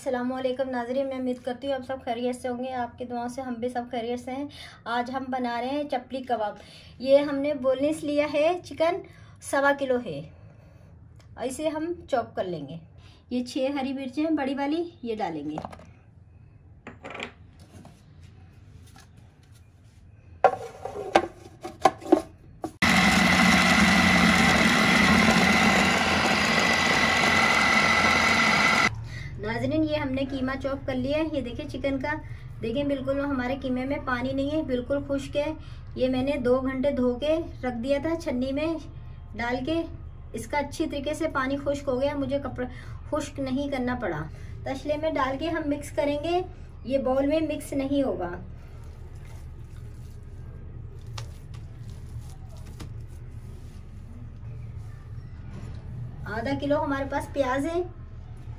अस्सलाम वालेकुम नाज़रीन, मैं उम्मीद करती हूँ आप सब खैरियत से होंगे। आपकी दुआओं से हम भी सब खैरियत से हैं। आज हम बना रहे हैं चपली कबाब। ये हमने बोनलेस लिया है, चिकन 1.25 किलो है। ऐसे हम चॉप कर लेंगे। ये 6 हरी मिर्चें बड़ी वाली ये डालेंगे। नाज़रीन, ये हमने कीमा चॉप कर लिया है। ये देखिए चिकन का, देखिए बिल्कुल हमारे कीमे में पानी नहीं है, बिल्कुल खुश्क है। ये मैंने 2 घंटे धो के रख दिया था छन्नी में डाल के। इसका अच्छी तरीके से पानी खुश्क हो गया, मुझे कपड़ा खुश्क नहीं करना पड़ा। तसले में डाल के हम मिक्स करेंगे। ये बाउल में मिक्स नहीं होगा। आधा किलो हमारे पास प्याज है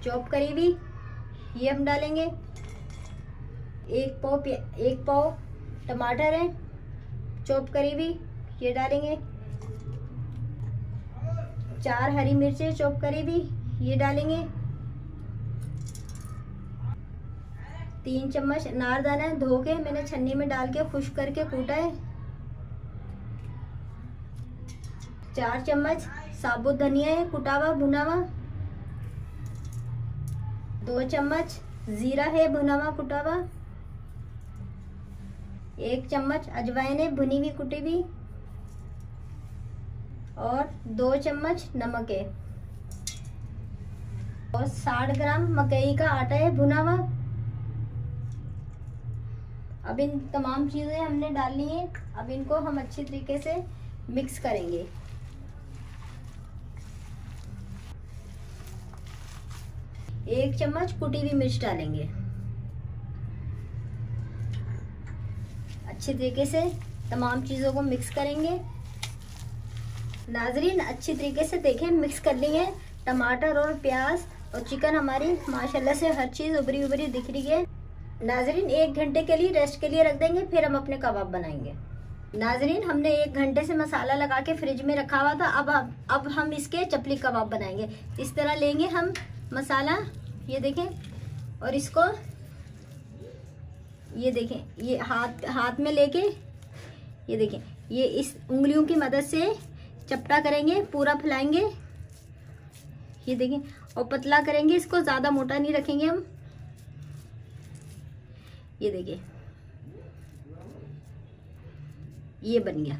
चॉप करी हुई, ये हम डालेंगे। 1 पाव टमाटर है चॉप करी हुई, ये डालेंगे। 4 हरी मिर्चें चॉप करी हुई, ये डालेंगे। 3 चम्मच अनारदाना धो के मैंने छन्नी में डाल के खुश्क करके कूटा है। 4 चम्मच साबुत धनिया है कुटा हुआ भुना हुआ। 2 चम्मच जीरा है भुना हुआ कुटा हुआ। 1 चम्मच अजवाइन है भुनी हुई कुटी हुई। और 2 चम्मच नमक है। और 60 ग्राम मकई का आटा है भुना हुआ। अब इन तमाम चीजें हमने डालनी है। अब इनको हम अच्छी तरीके से मिक्स करेंगे। एक चम्मच कुटी हुई मिर्च डालेंगे। अच्छी तरीके से तमाम चीज़ों को मिक्स करेंगे। नाजरीन, अच्छी तरीके से देखें मिक्स कर ली है। टमाटर और प्याज और चिकन हमारी माशाल्लाह से हर चीज़ उबरी उबरी दिख रही है। नाजरीन, 1 घंटे के लिए रेस्ट के लिए रख देंगे, फिर हम अपने कबाब बनाएंगे। नाजरीन, हमने 1 घंटे से मसाला लगा के फ्रिज में रखा हुआ था। अब हम इसके चपली कबाब बनाएंगे। इस तरह लेंगे हम मसाला, ये देखें, और इसको ये देखें, ये हाथ में लेके ये देखें, ये इस उंगलियों की मदद से चपटा करेंगे, पूरा फैलाएंगे। ये देखें, और पतला करेंगे इसको, ज़्यादा मोटा नहीं रखेंगे हम। ये देखिए, ये बन गया।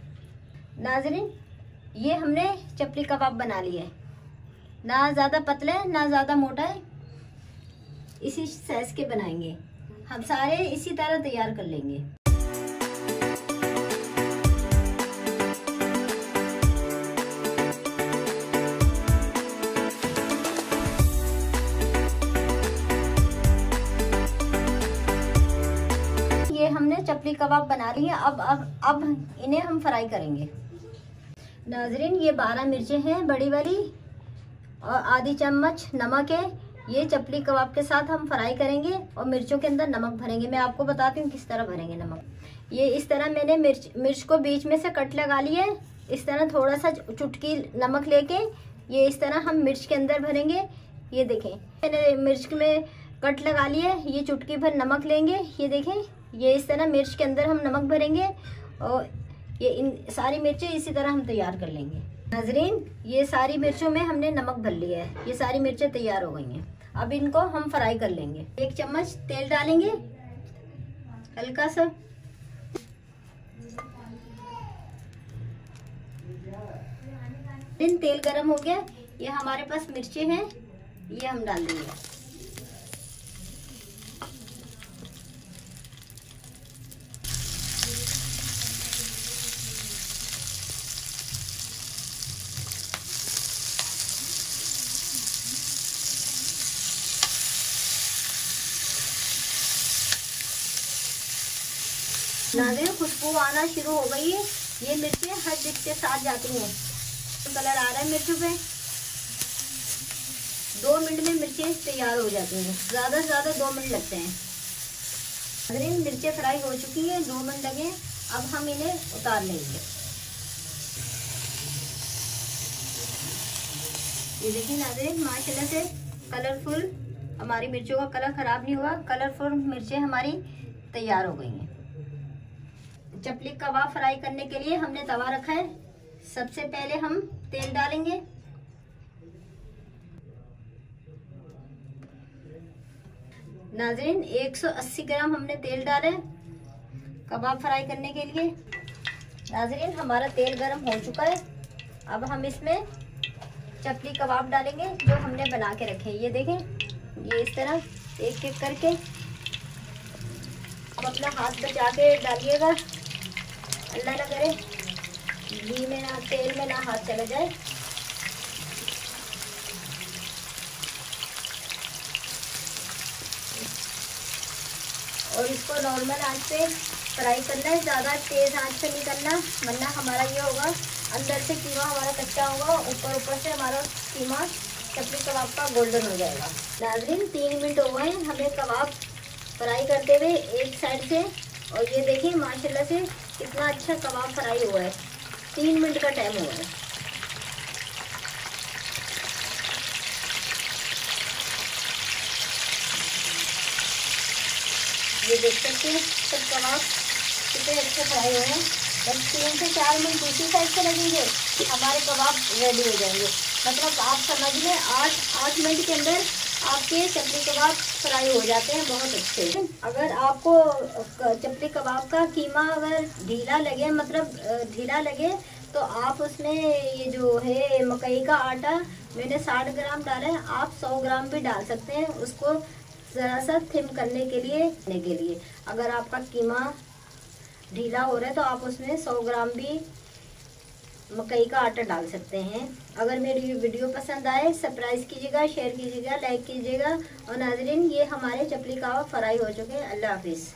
नाज़रीन, ये हमने चपली कबाब बना लिया है। ना ज़्यादा पतला है ना ज़्यादा मोटा है, इसी साइज के बनाएंगे। हम सारे इसी तरह तैयार कर लेंगे। ये हमने चपली कबाब बना ली है। अब इन्हें हम फ्राई करेंगे। नाजरीन, ये 12 मिर्चें हैं बड़ी वाली और आधी चम्मच नमक है। ये चपली कबाब के साथ हम फ्राई करेंगे और मिर्चों के अंदर नमक भरेंगे। मैं आपको बताती हूँ किस तरह भरेंगे नमक। ये इस तरह मैंने मिर्च को बीच में से कट लगा लिया है। इस तरह थोड़ा सा चुटकी नमक लेके ये इस तरह हम मिर्च के अंदर भरेंगे। ये देखें, मैंने मिर्च में कट लगा लिया है। ये चुटकी भर नमक लेंगे। ये देखें, ये इस तरह मिर्च के अंदर हम नमक भरेंगे और ये इन सारी मिर्चें इसी तरह हम तैयार कर लेंगे। नाजरीन, ये सारी मिर्चों में हमने नमक भर लिया है। ये सारी मिर्चें तैयार हो गई हैं। अब इनको हम फ्राई कर लेंगे। 1 चम्मच तेल डालेंगे हल्का सा। तेल गरम हो गया। ये हमारे पास मिर्चें हैं, ये हम डाल देंगे। नाज़रीन, खुशबू आना शुरू हो गई है। ये मिर्चें हर डिश के साथ जाती हैं। कलर आ रहा है मिर्चों पे। 2 मिनट में मिर्चें तैयार हो जाती हैं। ज़्यादा से ज़्यादा 2 मिनट लगते हैं। नाज़रीन, मिर्चें फ्राई हो चुकी हैं, 2 मिनट लगे। अब हम इन्हें उतार लेंगे। ये देखिए नाज़रीन, माशाल्लाह से कलरफुल हमारी मिर्चों का कलर खराब नहीं हुआ, कलरफुल मिर्चें हमारी तैयार हो गई हैं। चपली कबाब फ्राई करने के लिए हमने तवा रखा है। सबसे पहले हम तेल डालेंगे। नाज़रीन 180 ग्राम हमने तेल डाले कबाब फ्राई करने के लिए। नाज़रीन हमारा तेल गर्म हो चुका है। अब हम इसमें चपली कबाब डालेंगे जो हमने बना के रखे हैं। ये देखें, ये इस तरह एक एक करके। अब अपना हाथ बचा के डालिएगा, अल्लाह ना करे घी में ना तेल में ना हाथ चला जाए। और इसको नॉर्मल आंच पे फ्राई करना है, ज़्यादा तेज़ आंच पे नहीं करना, वरना हमारा ये होगा अंदर से कीमा हमारा कच्चा होगा, ऊपर से हमारा कीमा चपली कबाब का गोल्डन हो जाएगा। नाज़रीन 3 मिनट हो गए हमें कबाब फ्राई करते हुए एक साइड से, और ये देखिए माशाल्लाह से कितना अच्छा कबाब फ्राई हुआ है। 3 मिनट का टाइम हुआ है। ये देख सकते हैं सब कबाब कितने अच्छे फ्राई हुए हैं। बस 3 से 4 मिनट दूसरी साइड से लगेंगे, हमारे कबाब रेडी हो जाएंगे। मतलब आप समझ लें 8 मिनट के अंदर आपके चपली कबाब फ्राई हो जाते हैं बहुत अच्छे। अगर आपको चपली कबाब का कीमा अगर ढीला लगे, मतलब ढीला लगे, तो आप उसमें ये जो है मकई का आटा मैंने 60 ग्राम डाला है, आप 100 ग्राम भी डाल सकते हैं उसको ज़रा सा थिम करने के लिए। अगर आपका कीमा ढीला हो रहा है तो आप उसमें 100 ग्राम भी मकई का आटा डाल सकते हैं। अगर मेरी वीडियो पसंद आए सब्सक्राइब कीजिएगा, शेयर कीजिएगा, लाइक कीजिएगा। और नाज़रीन ये हमारे चपली कबाब फ्राई हो चुके हैं। अल्लाह हाफिज़।